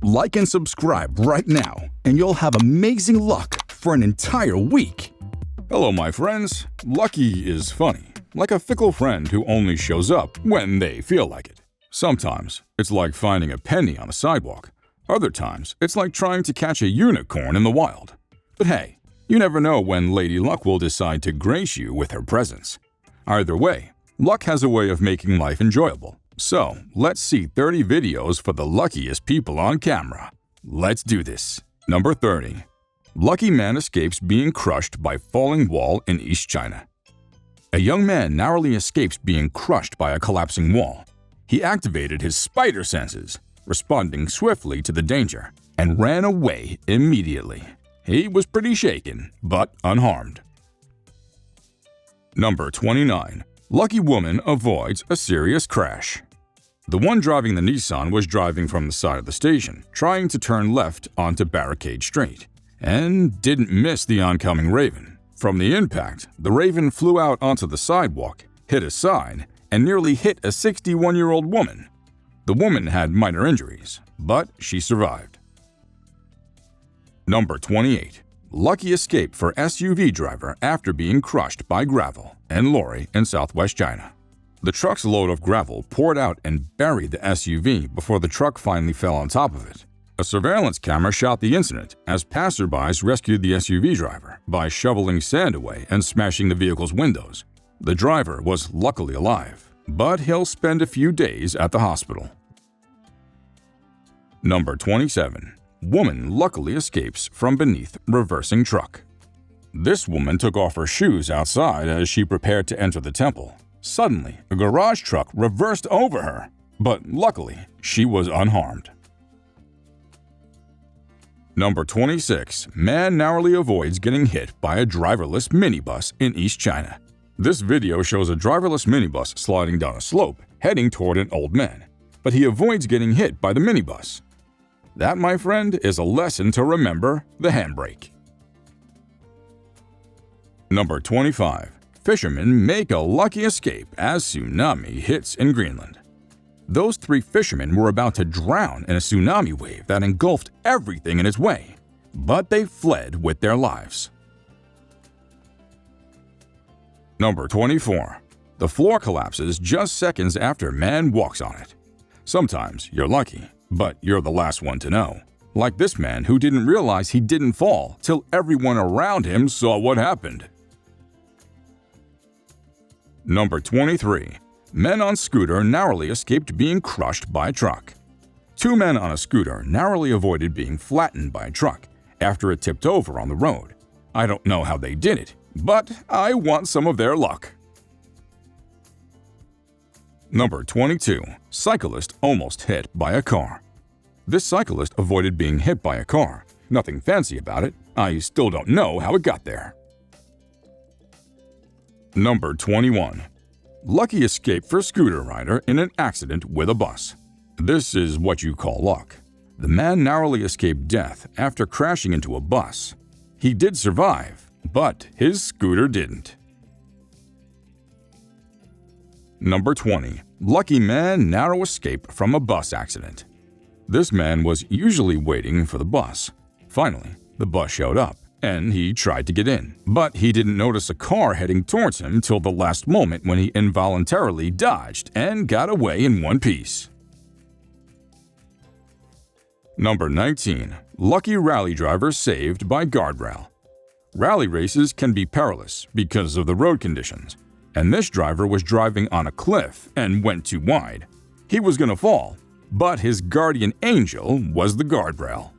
Like and subscribe right now, and you'll have amazing luck for an entire week. Hello, my friends. Lucky is funny, like a fickle friend who only shows up when they feel like it. Sometimes it's like finding a penny on a sidewalk. Other times it's like trying to catch a unicorn in the wild. But hey, you never know when Lady Luck will decide to grace you with her presence. Either way, luck has a way of making life enjoyable. So, let's see 30 videos for the luckiest people on camera. Let's do this. Number 30. Lucky man escapes being crushed by falling wall in East China. A young man narrowly escapes being crushed by a collapsing wall. He activated his spider senses, responding swiftly to the danger, and ran away immediately. He was pretty shaken, but unharmed. Number 29. Lucky woman avoids a serious crash. The one driving the Nissan was driving from the side of the station, trying to turn left onto Barricade Street, and didn't miss the oncoming Raven. From the impact, the Raven flew out onto the sidewalk, hit a sign, and nearly hit a 61-year-old woman. The woman had minor injuries, but she survived. Number 28. Lucky escape for SUV driver after being crushed by gravel and lorry in southwest China. The truck's load of gravel poured out and buried the SUV before the truck finally fell on top of it. A surveillance camera shot the incident as passerbys rescued the SUV driver by shoveling sand away and smashing the vehicle's windows. The driver was luckily alive, but he'll spend a few days at the hospital. Number 27. Woman luckily escapes from beneath reversing truck. This woman took off her shoes outside as she prepared to enter the temple. Suddenly, a garage truck reversed over her, but luckily, she was unharmed. Number 26. Man narrowly avoids getting hit by a driverless minibus in East China. This video shows a driverless minibus sliding down a slope, heading toward an old man, but he avoids getting hit by the minibus. That, my friend, is a lesson to remember the handbrake. Number 25. Fishermen make a lucky escape as tsunami hits in Greenland. Those three fishermen were about to drown in a tsunami wave that engulfed everything in its way, but they fled with their lives. Number 24. The floor collapses just seconds after man walks on it. Sometimes you're lucky, but you're the last one to know. Like this man who didn't realize he didn't fall till everyone around him saw what happened. Number 23. Men on scooter narrowly escaped being crushed by truck. Two men on a scooter narrowly avoided being flattened by a truck after it tipped over on the road. I don't know how they did it, but I want some of their luck. Number 22. Cyclist almost hit by a car. This cyclist avoided being hit by a car. Nothing fancy about it. I still don't know how it got there. Number 21. Lucky escape for scooter rider in an accident with a bus. This is what you call luck. The man narrowly escaped death after crashing into a bus. He did survive, but his scooter didn't. Number 20. Lucky man narrow escape from a bus accident. This man was usually waiting for the bus. Finally, the bus showed up, and he tried to get in, but he didn't notice a car heading towards him till the last moment when he involuntarily dodged and got away in one piece. Number 19. Lucky rally driver saved by guardrail. Rally races can be perilous because of the road conditions, and this driver was driving on a cliff and went too wide. He was gonna fall, but his guardian angel was the guardrail.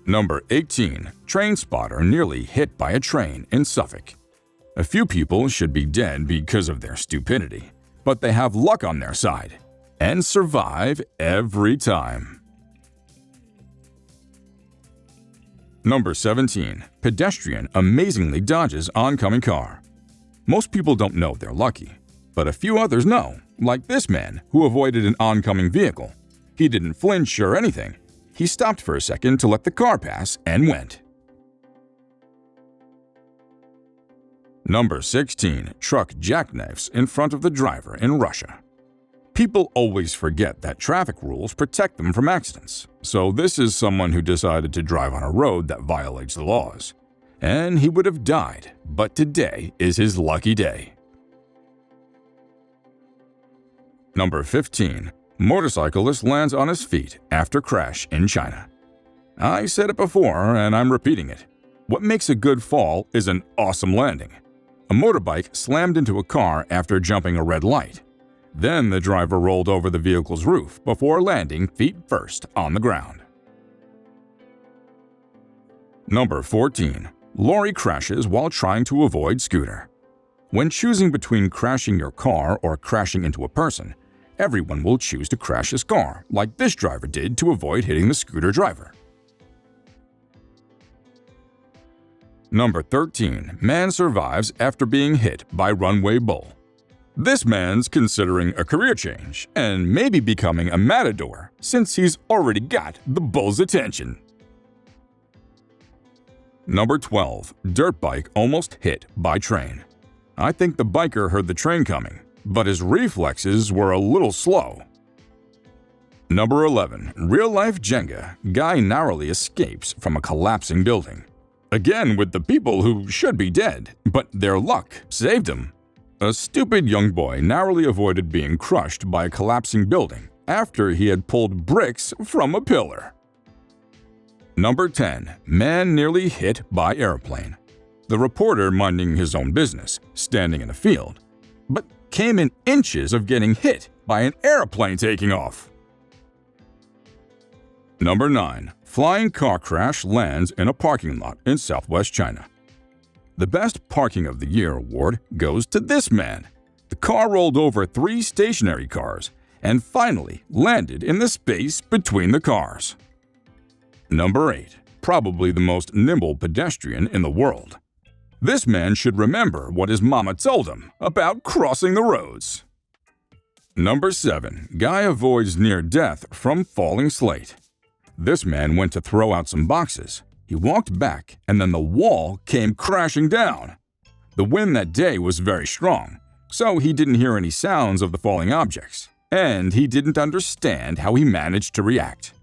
Number 18. Train spotter nearly hit by a train in Suffolk. A few people should be dead because of their stupidity, but they have luck on their side and survive every time. Number 17. Pedestrian amazingly dodges oncoming car. Most people don't know they're lucky, but a few others know, like this man who avoided an oncoming vehicle. He didn't flinch or anything. He stopped for a second to let the car pass and went. Number 16. Truck jackknifes in front of the driver in Russia. People always forget that traffic rules protect them from accidents, so this is someone who decided to drive on a road that violates the laws. And he would have died, but today is his lucky day. Number 15. Motorcyclist lands on his feet after crash in China. I said it before, and I'm repeating it. What makes a good fall is an awesome landing. A motorbike slammed into a car after jumping a red light. Then the driver rolled over the vehicle's roof before landing feet first on the ground. Number 14. Lorry crashes while trying to avoid scooter. When choosing between crashing your car or crashing into a person, everyone will choose to crash his car, like this driver did to avoid hitting the scooter driver. Number 13. Man survives after being hit by runway bull. This man's considering a career change and maybe becoming a matador since he's already got the bull's attention. Number 12. Dirt bike almost hit by train. I think the biker heard the train coming, but his reflexes were a little slow. Number 11. Real-life Jenga. Guy narrowly escapes from a collapsing building. Again with the people who should be dead, but their luck saved him. A stupid young boy narrowly avoided being crushed by a collapsing building after he had pulled bricks from a pillar. Number 10. Man nearly hit by airplane. The reporter minding his own business, standing in a field, but came in inches of getting hit by an airplane taking off. Number 9. Flying car crash lands in a parking lot in southwest China. The Best Parking of the Year award goes to this man. The car rolled over 3 stationary cars and finally landed in the space between the cars. Number 8. Probably the most nimble pedestrian in the world. This man should remember what his mama told him about crossing the roads. Number 7. Guy avoids near death from falling slate. This man went to throw out some boxes. He walked back, and then the wall came crashing down. The wind that day was very strong, so he didn't hear any sounds of the falling objects, and he didn't understand how he managed to react.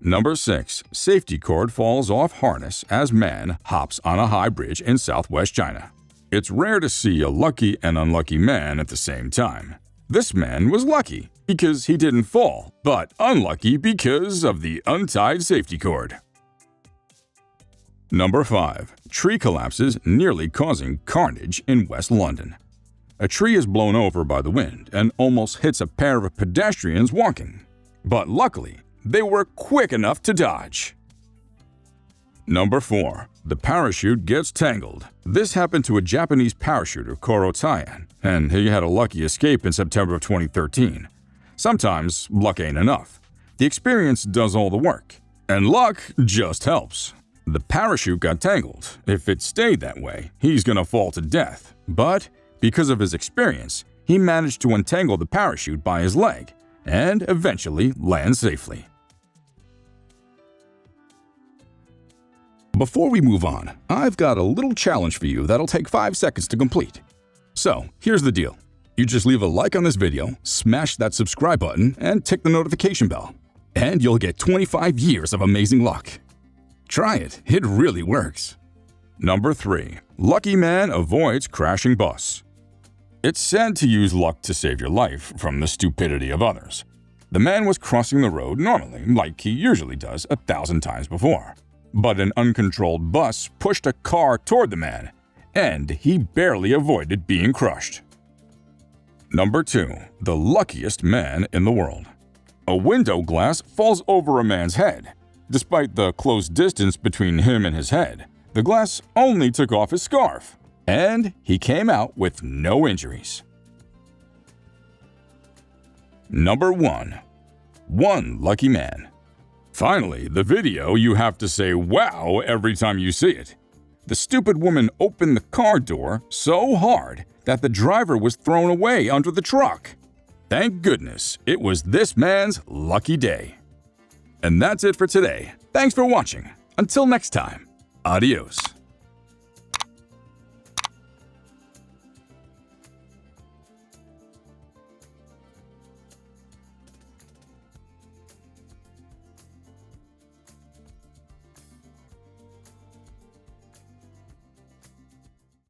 Number 6. Safety cord falls off harness as man hops on a high bridge in southwest China. It's rare to see a lucky and unlucky man at the same time. This man was lucky because he didn't fall, but unlucky because of the untied safety cord. Number 5. Tree collapses nearly causing carnage in West London. A tree is blown over by the wind and almost hits a pair of pedestrians walking. But luckily, they were quick enough to dodge. Number 4. The parachute gets tangled. This happened to a Japanese parachuter, Koro Taian, and he had a lucky escape in September of 2013. Sometimes luck ain't enough. The experience does all the work, and luck just helps. The parachute got tangled. If it stayed that way, he's gonna fall to death. But because of his experience, he managed to untangle the parachute by his leg and eventually land safely. Before we move on, I've got a little challenge for you that'll take 5 seconds to complete. So, here's the deal. You just leave a like on this video, smash that subscribe button, and tick the notification bell. And you'll get 25 years of amazing luck. Try it, it really works. Number 3. Lucky man avoids crashing bus. It's said to use luck to save your life from the stupidity of others. The man was crossing the road normally, like he usually does 1,000 times before. But an uncontrolled bus pushed a car toward the man, and he barely avoided being crushed. Number 2. The luckiest man in the world. A window glass falls over a man's head. Despite the close distance between him and his head, the glass only took off his scarf, and he came out with no injuries. Number 1. One lucky man. Finally, the video you have to say wow every time you see it. The stupid woman opened the car door so hard that the driver was thrown away under the truck. Thank goodness it was this man's lucky day. And that's it for today. Thanks for watching. Until next time, adios.